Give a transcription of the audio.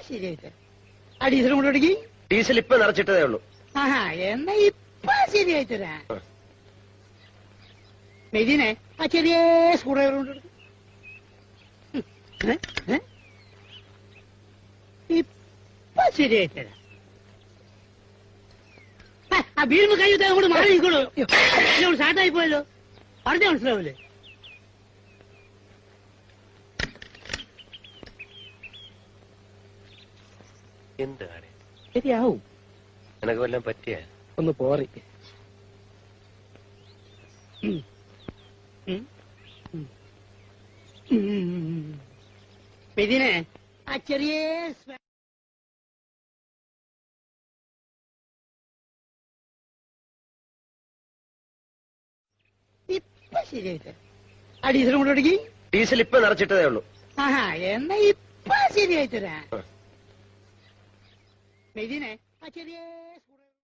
ശരിയായി തരാം. ആ ഡീസൽ കൊണ്ട് തുടങ്ങി. ഡീസൽ ഇപ്പൊ നിറച്ചിട്ടതേ ഉള്ളൂ. ആഹാ, എന്നാ ഇപ്പൊ ശരിയായി തരാം. മെതിനെ ആ ചെറിയ സ്ക്രൂ ഡ്രൈവർ കൊണ്ട് കൊടുക്കും. ഇപ്പൊ ശരിയായി തരാം. ആ വീഴുമ്പോ കൈ അങ്ങോട്ട് മാറി നിൽക്കണോ? സ്റ്റാർട്ടായി പോയല്ലോ. പറഞ്ഞ മനസ്സിലാവൂലേ? എന്താണ് ശരിയാവും. എനക്ക് വല്ലതും പറ്റിയ ഒന്ന് പോറി. ഇതിനെ ആ ചെറിയ ഇപ്പൊ ശരിയായിട്ട് ആ ഡീസൽ കൊണ്ട് തുടങ്ങി. ഡീസൽ ഇപ്പൊ നിറച്ചിട്ടതേ ഉള്ളൂ. ആഹാ, എന്നാ ഇപ്പൊ ശരിയായി തരാം. ഇതിനെ ആ ചെറിയ